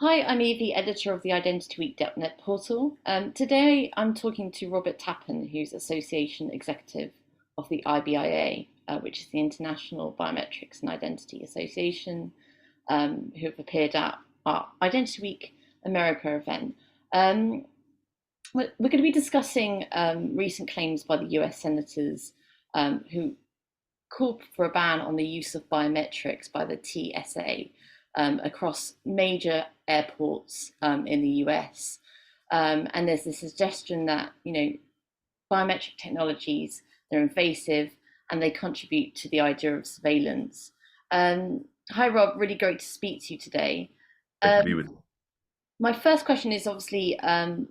Hi, I'm Evie, editor of the Identity Week.net portal. Today I'm talking to Robert Tappan, who's Association Executive of the IBIA, which is the International Biometrics and Identity Association, who have appeared at our Identity Week America event. We're going to be discussing recent claims by the US senators who called for a ban on the use of biometrics by the TSA across major airports in the US. And there's this suggestion that, biometric technologies, they're invasive and they contribute to the idea of surveillance. Hi, Rob, really great to speak to you today. Great to be with you. My first question is obviously,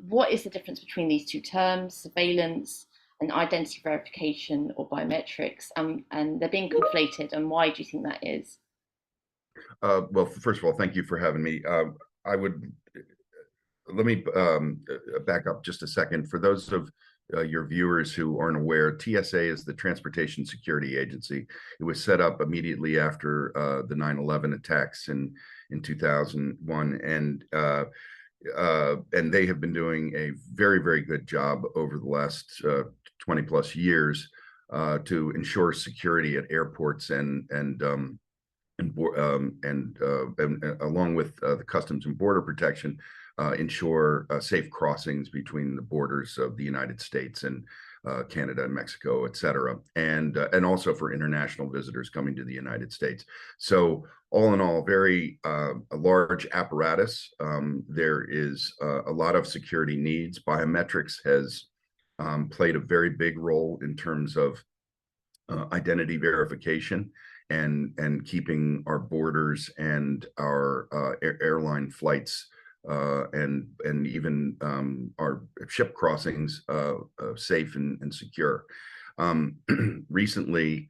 what is the difference between these two terms, surveillance and identity verification or biometrics? And they're being conflated, and why do you think that is? Well, first of all, thank you for having me. I would let me back up just a second. For those of your viewers who aren't aware, TSA is the Transportation Security Agency. It was set up immediately after the 9/11 attacks in 2001, and they have been doing a very, very good job over the last 20 plus years to ensure security at airports and along with the Customs and Border Protection, ensure safe crossings between the borders of the United States and Canada and Mexico, et cetera, and also for international visitors coming to the United States. So all in all, very a large apparatus. There is a lot of security needs. Biometrics has played a very big role in terms of identity verification and keeping our borders and our airline flights and even our ship crossings safe and secure. Recently,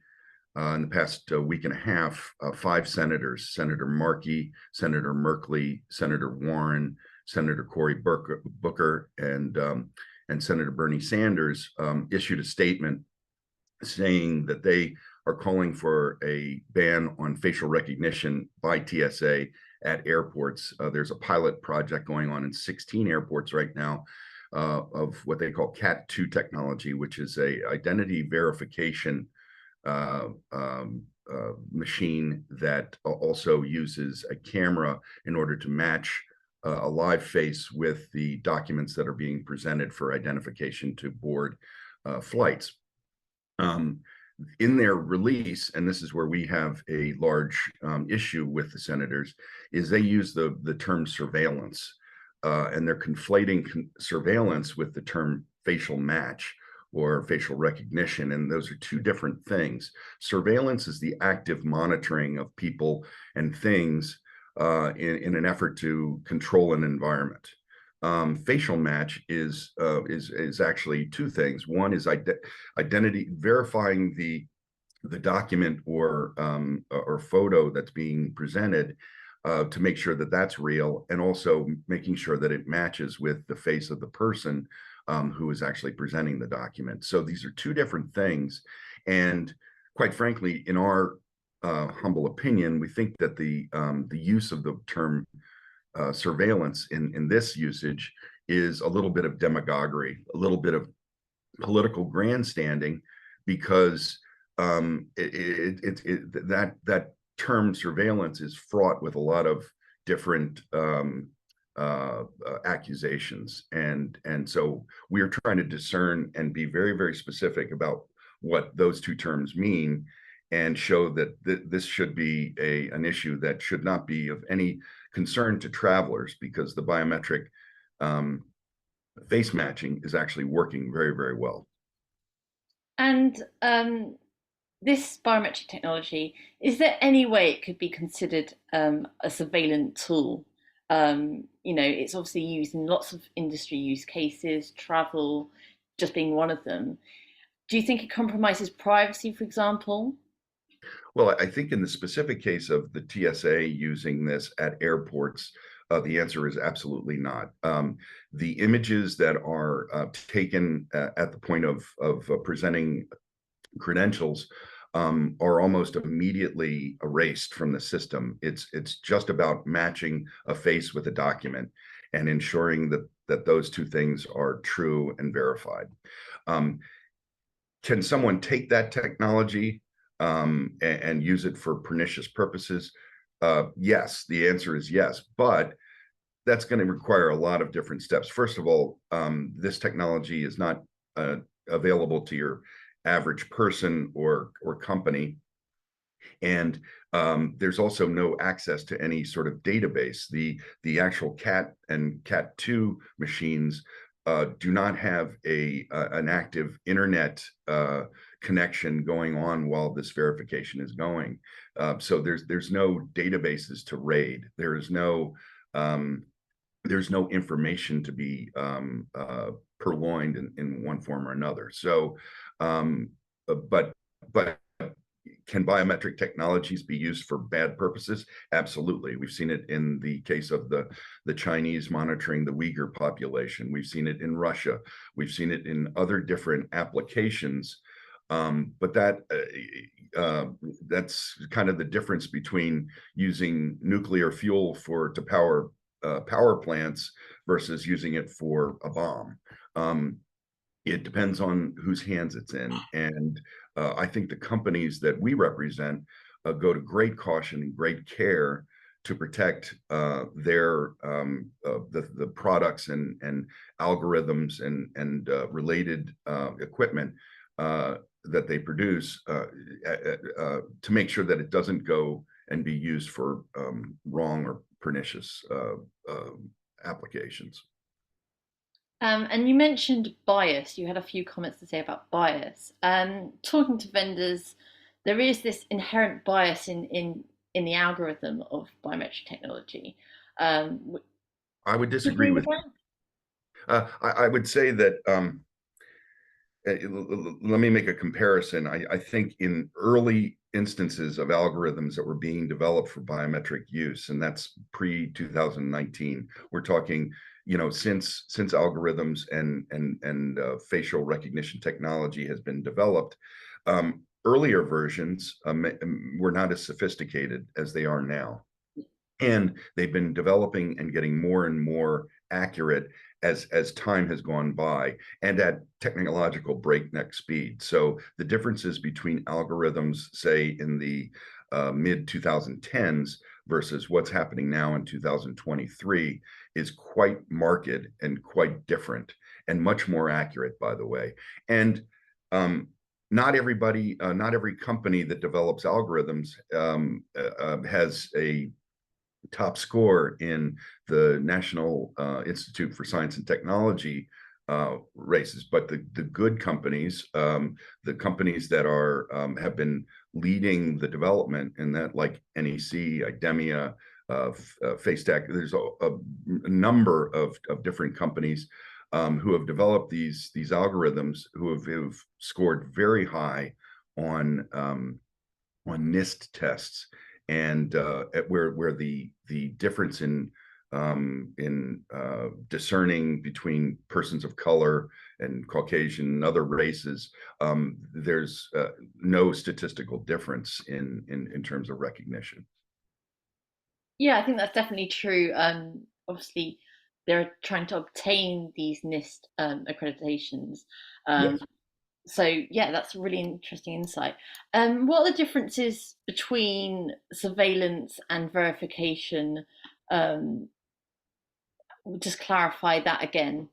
in the past week and a half, 5 senators, Senator Markey, Senator Merkley, Senator Warren, Senator Cory Booker, and Senator Bernie Sanders issued a statement saying that they are calling for a ban on facial recognition by TSA at airports. There's a pilot project going on in 16 airports right now of what they call Cat2 technology, which is a identity verification machine that also uses a camera in order to match a live face with the documents that are being presented for identification to board flights. In their release, and this is where we have a large issue with the senators, is they use the term surveillance, and they're conflating surveillance with the term facial match or facial recognition, and those are two different things. Surveillance is the active monitoring of people and things in an effort to control an environment. Facial match is actually two things. One is identity verifying the document or photo that's being presented to make sure that that's real, and also making sure that it matches with the face of the person who is actually presenting the document. So these are two different things, and quite frankly, in our humble opinion, we think that the use of the term surveillance in this usage is a little bit of demagoguery, a little bit of political grandstanding, because that term surveillance is fraught with a lot of different accusations, and so we're trying to discern and be very, very specific about what those two terms mean, and show that this should be an issue that should not be of any concern to travelers, because the biometric face matching is actually working very, very well. And this biometric technology, is there any way it could be considered a surveillance tool? It's obviously used in lots of industry use cases, travel just being one of them. Do you think it compromises privacy, for example? Well, I think in the specific case of the TSA using this at airports, the answer is absolutely not. The images that are taken at the point of presenting credentials are almost immediately erased from the system. It's just about matching a face with a document and ensuring that those two things are true and verified. Um, can someone take that technology and use it for pernicious purposes? Yes, the answer is yes, but that's going to require a lot of different steps. First of all, this technology is not available to your average person or company, and there's also no access to any sort of database. The actual CAT and CAT2 machines do not have an active internet connection going on while this verification is going. So there's no databases to raid. There's no information to be purloined in one form or another. So, but can biometric technologies be used for bad purposes? Absolutely. We've seen it in the case of the Chinese monitoring the Uyghur population. We've seen it in Russia. We've seen it in other different applications. But that's kind of the difference between using nuclear fuel to power power plants versus using it for a bomb. It depends on whose hands it's in. And I think the companies that we represent go to great caution and great care to protect the products and algorithms and related equipment that they produce to make sure that it doesn't go and be used for wrong or pernicious applications. And you mentioned bias. You had a few comments to say about bias. Talking to vendors, there is this inherent bias in the algorithm of biometric technology. Do I would you disagree agree with with that? you. I would say that let me make a comparison. I think in early instances of algorithms that were being developed for biometric use, and that's pre-2019, we're talking, since algorithms and facial recognition technology has been developed, earlier versions were not as sophisticated as they are now. And they've been developing and getting more and more accurate as time has gone by, and at technological breakneck speed. So the differences between algorithms, say in the mid 2010s versus what's happening now in 2023 is quite marked and quite different, and much more accurate, by the way. And not every company that develops algorithms has a top score in the National Institute for Science and Technology races, but the good companies, the companies that have been leading the development in that, like NEC, IDEMIA, FaceTech, there's a number of different companies who have developed these algorithms who've scored very high on NIST tests, and where the difference in discerning between persons of color and Caucasian and other races, there's no statistical difference in terms of recognition. Yeah, I think that's definitely true. Obviously, they're trying to obtain these NIST accreditations. Um, Yes. so yeah, that's a really interesting insight. What are the differences between surveillance and verification? Um, just clarify that again.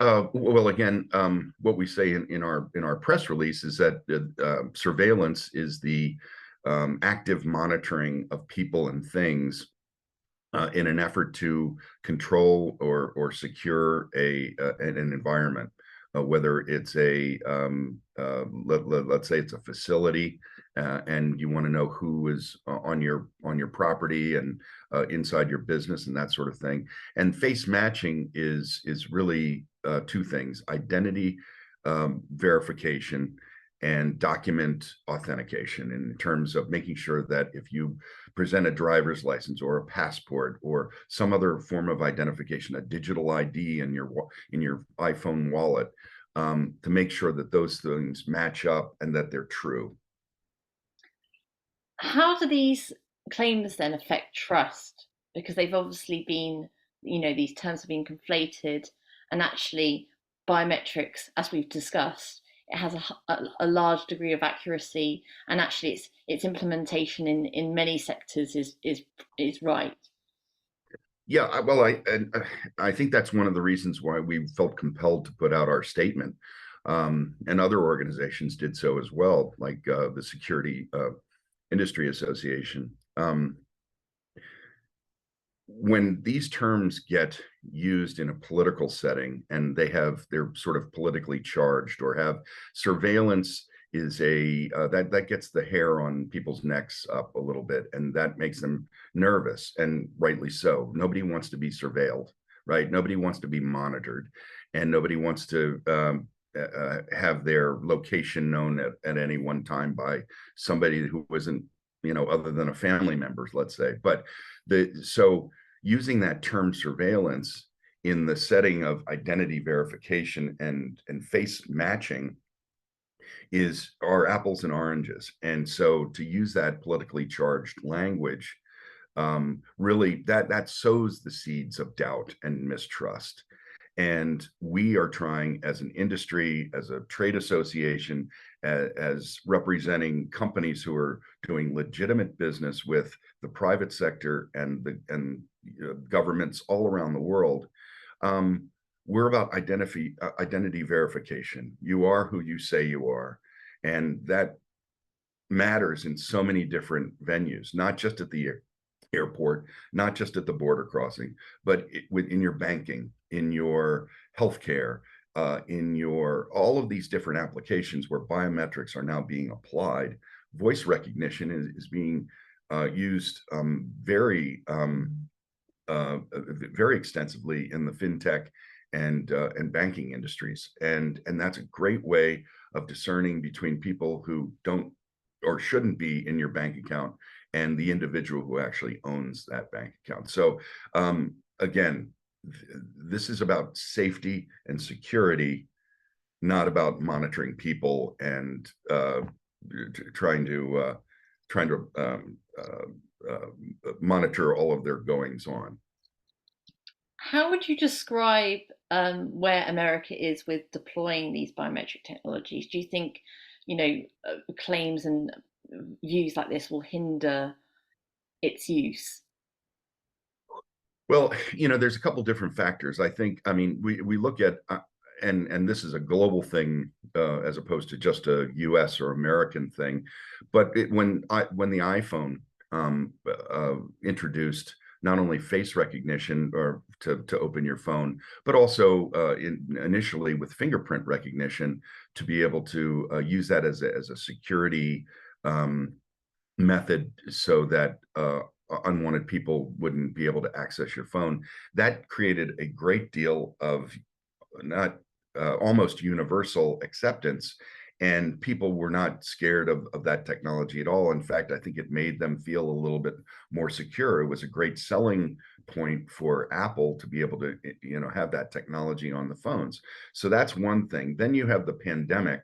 Well, again, what we say in our press release is that surveillance is the active monitoring of people and things in an effort to control or secure an environment, whether it's let's say it's a facility, and you want to know who is on your property and inside your business and that sort of thing. And face matching is really two things: identity verification and document authentication, in terms of making sure that if you present a driver's license or a passport or some other form of identification, a digital ID in your iPhone wallet, to make sure that those things match up and that they're true. How do these claims then affect trust? Because they've obviously been, these terms have been conflated, and actually, biometrics, as we've discussed, it has a large degree of accuracy, and actually, its implementation in many sectors is right. Yeah, well, I think that's one of the reasons why we felt compelled to put out our statement, and other organizations did so as well, like the Security Industry Association. When these terms get used in a political setting and they're sort of politically charged, or have surveillance is that gets the hair on people's necks up a little bit, and that makes them nervous, and rightly so. Nobody wants to be surveilled, right? Nobody wants to be monitored, and nobody wants to have their location known at any one time by somebody who wasn't, other than a family member, let's say. But so using that term surveillance in the setting of identity verification and face matching are apples and oranges. And so to use that politically charged language, really that sows the seeds of doubt and mistrust. And we are trying, as an industry, as a trade association, as representing companies who are doing legitimate business with the private sector and governments all around the world. We're about identity verification. You are who you say you are, and that matters in so many different venues, not just at the airport, not just at the border crossing, but in your banking, in your healthcare, in all of these different applications where biometrics are now being applied. Voice recognition is being used very extensively in the fintech and banking industries, and that's a great way of discerning between people who don't or shouldn't be in your bank account and the individual who actually owns that bank account. So again, this is about safety and security, not about monitoring people and trying to monitor all of their goings on. How would you describe where America is with deploying these biometric technologies? Do you think, claims and views like this will hinder its use? Well, there's a couple different factors. I mean, we look at and this is a global thing as opposed to just a U.S. or American thing. But when the iPhone introduced not only face recognition or to open your phone, but also initially with fingerprint recognition to be able to use that as a security method, so that unwanted people wouldn't be able to access your phone. That created a great deal of not almost universal acceptance, and people were not scared of that technology at all. In fact, I think it made them feel a little bit more secure. It was a great selling point for Apple to be able to have that technology on the phones. So that's one thing. Then you have the pandemic,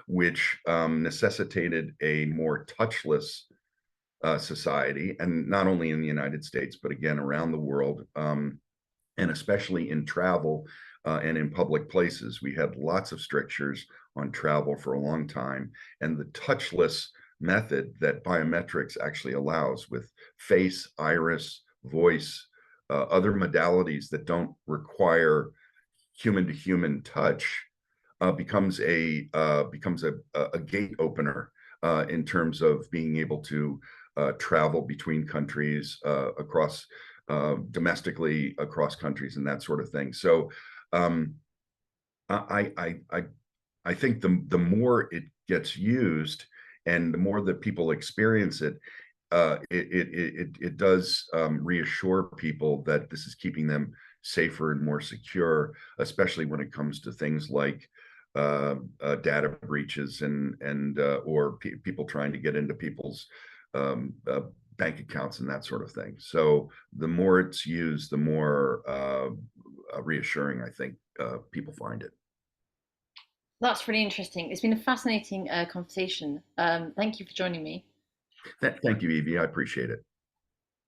which necessitated a more touchless society, and not only in the United States, but again around the world, and especially in travel and in public places. We had lots of strictures on travel for a long time, and the touchless method that biometrics actually allows, with face, iris, voice, other modalities that don't require human-to-human touch, becomes a gate opener in terms of being able to travel between countries, across domestically across countries, and that sort of thing. So I think the more it gets used and the more that people experience it, it does reassure people that this is keeping them safer and more secure, especially when it comes to things like data breaches and or people trying to get into people's bank accounts and that sort of thing. So the more it's used, the more reassuring I think people find it. That's really interesting. It's been a fascinating conversation. Thank you for joining me. Thank you, Evie. I appreciate it.